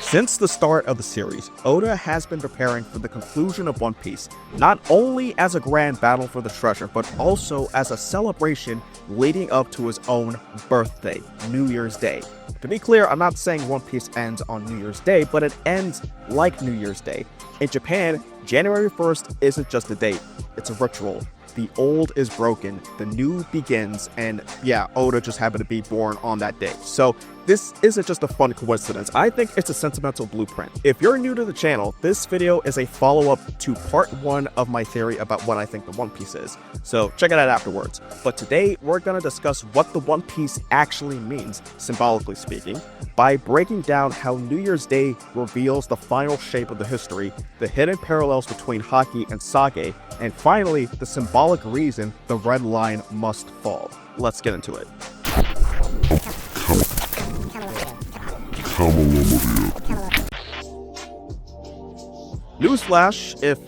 Since the start of the series, Oda has been preparing for the conclusion of One Piece, not only as a grand battle for the treasure, but also as a celebration leading up to his own birthday, New Year's Day. To be clear, I'm not saying One Piece ends on New Year's Day, but it ends like New Year's Day. In Japan, January 1st isn't just a date, it's a ritual. The old is broken, the new begins, and yeah, Oda just happened to be born on that day. So this isn't just a fun coincidence, I think it's a sentimental blueprint. If you're new to the channel, this video is a follow-up to part 1 of my theory about what I think the One Piece is. So check it out afterwards. But today, we're gonna discuss what the One Piece actually means, symbolically speaking, by breaking down how New Year's Day reveals the final shape of the history, the hidden parallels between Haki and Sake, and finally, the symbolic reason the red line must fall. Let's get into it. Newsflash, if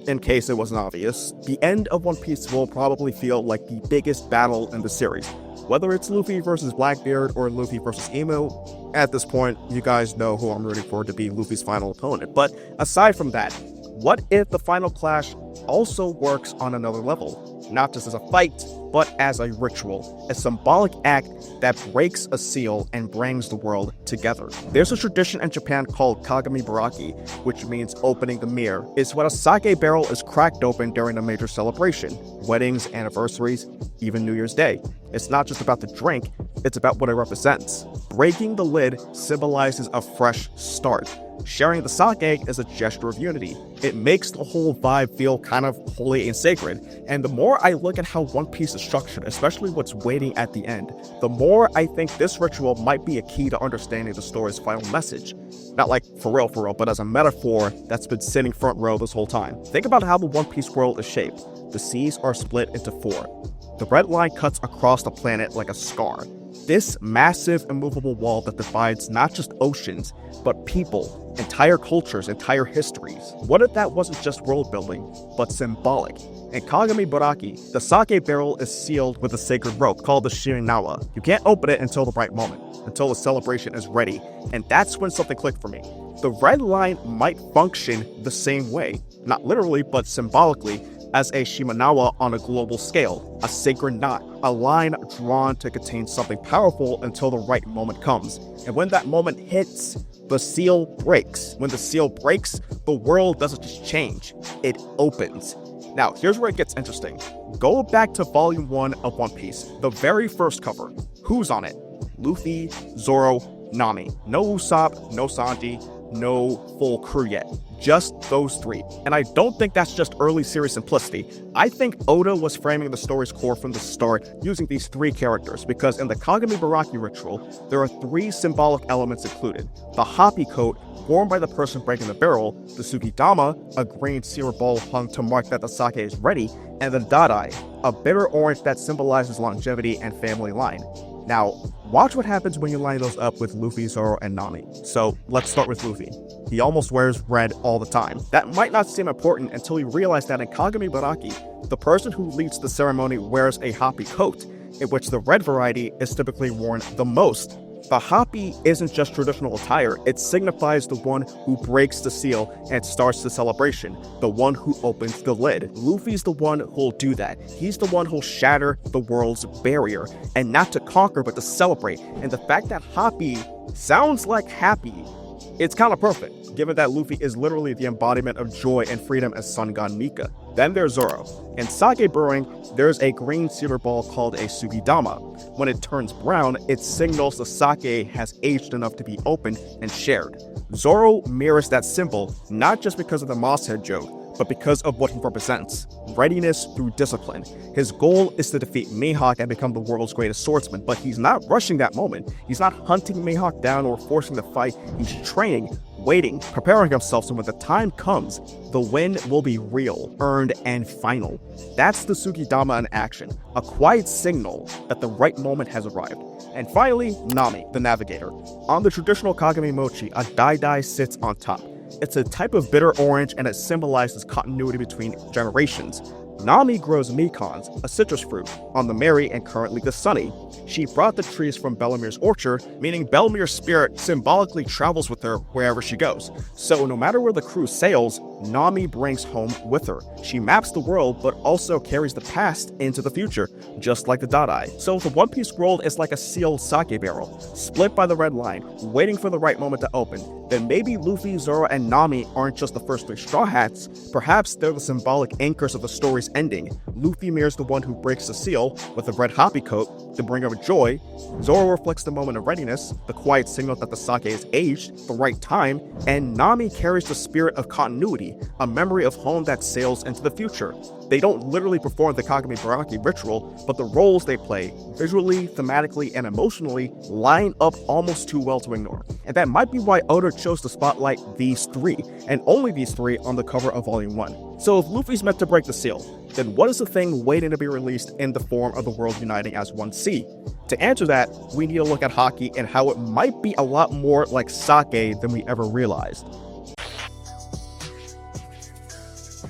in case it wasn't obvious, the end of One Piece will probably feel like the biggest battle in the series. Whether it's Luffy versus Blackbeard or Luffy versus Emu, at this point, you guys know who I'm rooting for to be Luffy's final opponent. But aside from that, what if the final clash also works on another level? Not just as a fight, but as a ritual, a symbolic act that breaks a seal and brings the world together. There's a tradition in Japan called Kagami Biraki, which means opening the mirror. It's when a sake barrel is cracked open during a major celebration, weddings, anniversaries, even New Year's Day. It's not just about the drink, it's about what it represents. Breaking the lid symbolizes a fresh start. Sharing the sake is a gesture of unity. It makes the whole vibe feel kind of holy and sacred. And the more I look at how One Piece is structured, especially what's waiting at the end, the more I think this ritual might be a key to understanding the story's final message. Not like for real, but as a metaphor that's been sitting front row this whole time. Think about how the One Piece world is shaped. The seas are split into 4. The red line cuts across the planet like a scar. This massive immovable wall that divides not just oceans, but people, entire cultures, entire histories. What if that wasn't just world building, but symbolic? In Kagami Biraki, the sake barrel is sealed with a sacred rope called the Shirinawa. You can't open it until the right moment, until the celebration is ready, and that's when something clicked for me. The red line might function the same way, not literally, but symbolically, as a Shimanawa on a global scale, a sacred knot, a line drawn to contain something powerful until the right moment comes. And when that moment hits, the seal breaks. When the seal breaks, the world doesn't just change, it opens. Now, here's where it gets interesting. Go back to volume 1 of One Piece, the very first cover. Who's on it? Luffy, Zoro, Nami. No Usopp, no Sanji, no full crew yet. Just those 3. And I don't think that's just early series simplicity. I think Oda was framing the story's core from the start using these 3 characters, because in the Kagami Biraki ritual, there are 3 symbolic elements included. The Happy Coat, worn by the person breaking the barrel, the Sugidama, a green cedar ball hung to mark that the sake is ready, and the Dadai, a bitter orange that symbolizes longevity and family line. Now, watch what happens when you line those up with Luffy, Zoro, and Nami. So let's start with Luffy. He almost wears red all the time. That might not seem important until you realize that in Kagami Biraki, the person who leads the ceremony wears a happy coat, in which the red variety is typically worn the most. The happy isn't just traditional attire, it signifies the one who breaks the seal and starts the celebration, the one who opens the lid. Luffy's the one who'll do that. He's the one who'll shatter the world's barrier, and not to conquer but to celebrate. And the fact that happy sounds like happy, it's kind of perfect, given that Luffy is literally the embodiment of joy and freedom as sun god Mika. Then there's Zoro. In sake brewing, there's a green cedar ball called a Sugidama. When it turns brown, it signals the sake has aged enough to be opened and shared. Zoro mirrors that symbol, not just because of the moss head joke, but because of what he represents. Readiness through discipline. His goal is to defeat Mihawk and become the world's greatest swordsman, but he's not rushing that moment. He's not hunting Mihawk down or forcing the fight. He's training, waiting, preparing himself so when the time comes, the win will be real, earned, and final. That's the Sugidama in action, a quiet signal that the right moment has arrived. And finally, Nami, the navigator. On the traditional Kagami Mochi, a Dai sits on top. It's a type of bitter orange and it symbolizes continuity between generations. Nami grows mekons, a citrus fruit, on the Merry and currently the Sunny. She brought the trees from Bellemere's orchard, meaning Bellemere's spirit symbolically travels with her wherever she goes. So no matter where the crew sails, Nami brings home with her. She maps the world, but also carries the past into the future, just like the Dot-Eye. So the One Piece world is like a sealed sake barrel, split by the red line, waiting for the right moment to open. Then maybe Luffy, Zoro, and Nami aren't just the first three Straw Hats, perhaps they're the symbolic anchors of the story's ending. Luffy mirrors the one who breaks the seal with the red hoppy coat, the bringer of joy. Zoro reflects the moment of readiness, the quiet signal that the sake is aged, the right time, and Nami carries the spirit of continuity, a memory of home that sails into the future. They don't literally perform the Kagami Biraki ritual, but the roles they play, visually, thematically, and emotionally, line up almost too well to ignore. And that might be why Oda chose to spotlight these three, and only these three, on the cover of Volume 1. So if Luffy's meant to break the seal, then what is the thing waiting to be released in the form of the world uniting as one sea? To answer that, we need to look at Haki and how it might be a lot more like sake than we ever realized.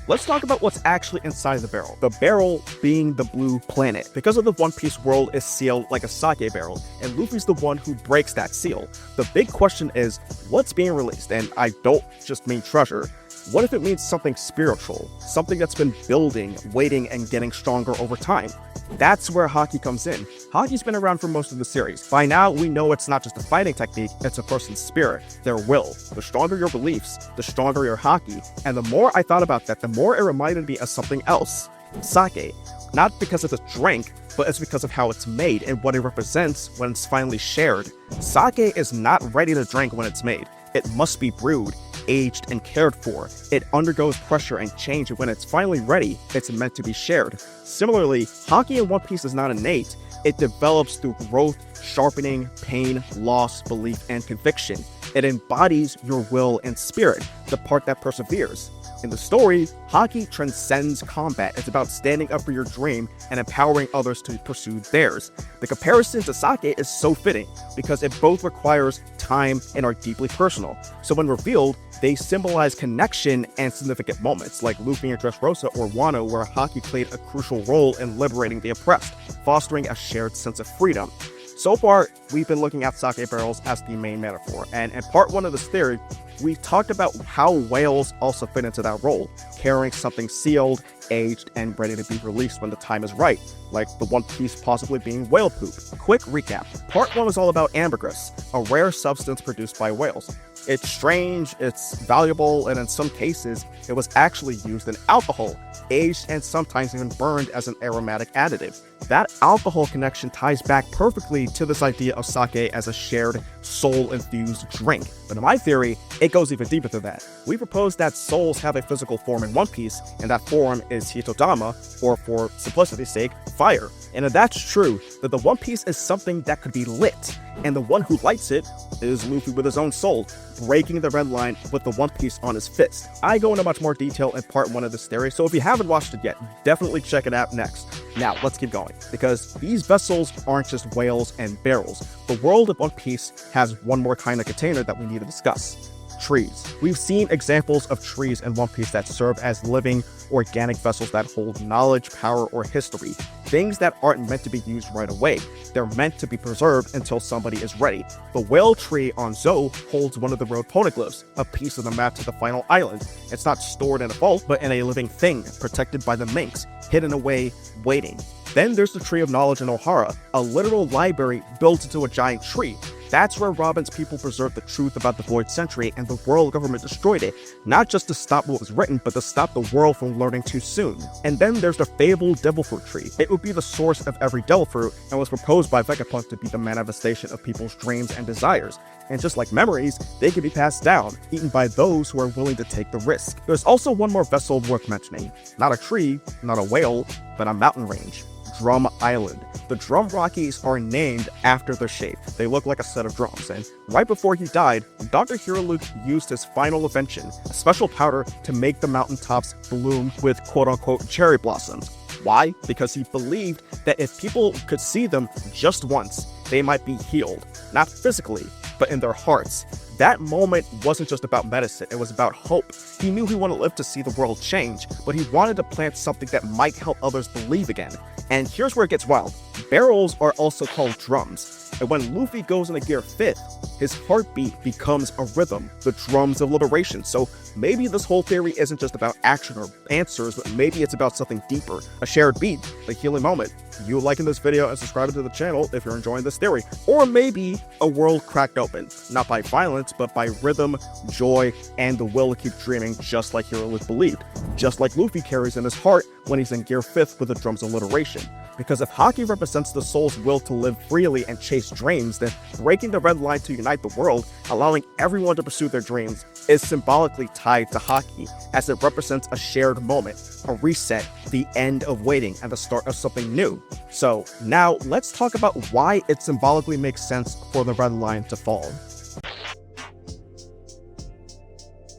Let's talk about what's actually inside the barrel. The barrel being the blue planet. Because of the One Piece world is sealed like a sake barrel, and Luffy's the one who breaks that seal. The big question is, what's being released? And I don't just mean treasure. What if it means something spiritual? Something that's been building, waiting, and getting stronger over time? That's where Haki comes in. Haki's been around for most of the series. By now, we know it's not just a fighting technique, it's a person's spirit, their will. The stronger your beliefs, the stronger your Haki. And the more I thought about that, the more it reminded me of something else. Sake. Not because it's a drink, but it's because of how it's made and what it represents when it's finally shared. Sake is not ready to drink when it's made. It must be brewed, aged, and cared for. It undergoes pressure and change, and when it's finally ready, it's meant to be shared. Similarly, Haki in One Piece is not innate. It develops through growth, sharpening, pain, loss, belief, and conviction. It embodies your will and spirit, the part that perseveres. In the story, Haki transcends combat. It's about standing up for your dream and empowering others to pursue theirs. The comparison to sake is so fitting because it both requires time and are deeply personal. So when revealed, they symbolize connection and significant moments, like Luffy and Dressrosa or Wano, where Haki played a crucial role in liberating the oppressed, fostering a shared sense of freedom. So far, we've been looking at sake barrels as the main metaphor, and in part 1 of this theory, we talked about how whales also fit into that role, carrying something sealed, aged, and ready to be released when the time is right, like the One Piece possibly being whale poop. Quick recap. Part 1 was all about ambergris, a rare substance produced by whales. It's strange, it's valuable, and in some cases, it was actually used in alcohol, aged, and sometimes even burned as an aromatic additive. That alcohol connection ties back perfectly to this idea of sake as a shared, soul-infused drink. But in my theory, it goes even deeper than that. We propose that souls have a physical form in One Piece, and that form is Hitodama, or for simplicity's sake, fire. And if that's true, then the One Piece is something that could be lit, and the one who lights it is Luffy with his own soul, breaking the red line with the One Piece on his fist. I go into much more detail in part 1 of this theory, so if you haven't watched it yet, definitely check it out next. Now, let's keep going, because these vessels aren't just whales and barrels. The world of One Piece has one more kind of container that we need to discuss. Trees. We've seen examples of trees in One Piece that serve as living, organic vessels that hold knowledge, power, or history. Things that aren't meant to be used right away. They're meant to be preserved until somebody is ready. The whale tree on Zou holds one of the road poneglyphs, a piece of the map to the final island. It's not stored in a vault, but in a living thing, protected by the minks, hidden away, waiting. Then there's the Tree of Knowledge in Ohara, a literal library built into a giant tree. That's where Robin's people preserved the truth about the Void Century, and the world government destroyed it, not just to stop what was written, but to stop the world from learning too soon. And then there's the fabled Devil Fruit tree. It would be the source of every Devil Fruit, and was proposed by Vegapunk to be the manifestation of people's dreams and desires. And just like memories, they can be passed down, eaten by those who are willing to take the risk. There's also one more vessel worth mentioning. Not a tree, not a whale, but a mountain range. Drum Island. The Drum Rockies are named after their shape. They look like a set of drums, and right before he died, Dr. Hiroluke used his final invention, a special powder to make the mountaintops bloom with quote-unquote cherry blossoms. Why? Because he believed that if people could see them just once, they might be healed. Not physically, but in their hearts. That moment wasn't just about medicine, it was about hope. He knew he wanted to live to see the world change, but he wanted to plant something that might help others believe again. And here's where it gets wild. Barrels are also called drums, and when Luffy goes into Gear 5th, his heartbeat becomes a rhythm, the drums of liberation. So maybe this whole theory isn't just about action or answers, but maybe it's about something deeper, a shared beat, a healing moment. You liking this video and subscribing to the channel if you're enjoying this theory. Or maybe a world cracked open, not by violence, but by rhythm, joy, and the will to keep dreaming, just like heroes believed. Just like Luffy carries in his heart when he's in Gear 5th with the drums of alliteration. Because if Haki represents the soul's will to live freely and chase dreams, then breaking the red line to unite the world, allowing everyone to pursue their dreams, is symbolically tied to Haki, as it represents a shared moment, a reset, the end of waiting, and the start of something new. So now let's talk about why it symbolically makes sense for the red line to fall.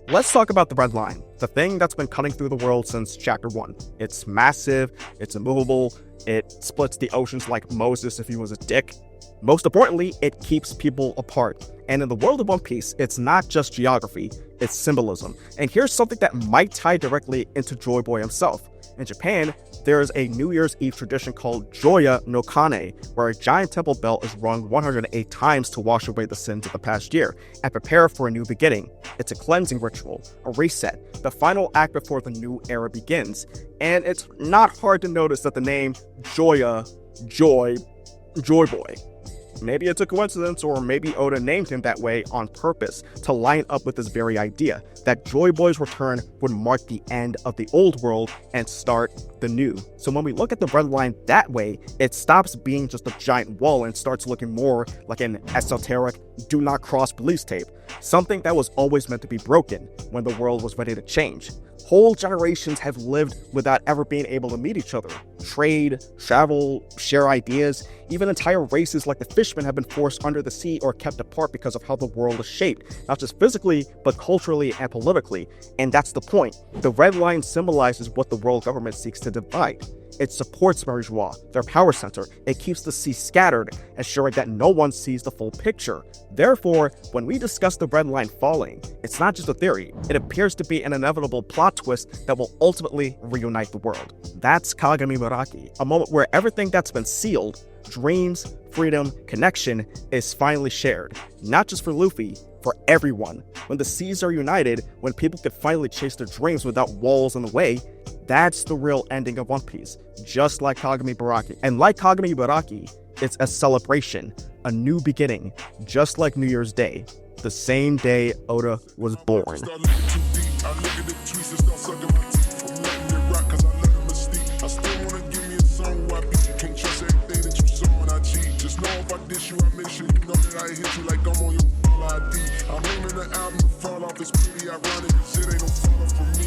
Let's talk about the red line, the thing that's been cutting through the world since chapter 1. It's massive, it's immovable, it splits the oceans like Moses if he was a dick. Most importantly, it keeps people apart. And in the world of One Piece, it's not just geography, it's symbolism. And here's something that might tie directly into Joy Boy himself. In Japan, there is a New Year's Eve tradition called Joya no Kane, where a giant temple bell is rung 108 times to wash away the sins of the past year and prepare for a new beginning. It's a cleansing ritual, a reset, the final act before the new era begins. And it's not hard to notice that the name Joy Boy. Maybe it's a coincidence, or maybe Oda named him that way on purpose to line up with this very idea, that Joy Boy's return would mark the end of the old world and start the new. So when we look at the red line that way, it stops being just a giant wall and starts looking more like an esoteric do not cross police tape, something that was always meant to be broken when the world was ready to change. Whole generations have lived without ever being able to meet each other, trade, travel, share ideas. Even entire races like the fishmen have been forced under the sea or kept apart because of how the world is shaped, not just physically, but culturally and politically. And that's the point. The red line symbolizes what the world government seeks to divide. It supports Marijois, their power center. It keeps the sea scattered, ensuring that no one sees the full picture. Therefore, when we discuss the red line falling, it's not just a theory. It appears to be an inevitable plot twist that will ultimately reunite the world. That's Kagami Biraki, a moment where everything that's been sealed, dreams, freedom, connection, is finally shared. Not just for Luffy, for everyone. When the seas are united, when people can finally chase their dreams without walls in the way, that's the real ending of One Piece, just like Kagami Biraki. And like Kagami Biraki, it's a celebration, a new beginning, just like New Year's Day, the same day Oda was born. I'm aiming the album to fall off. It's pretty ironic, 'cause it ain't no fall off for me.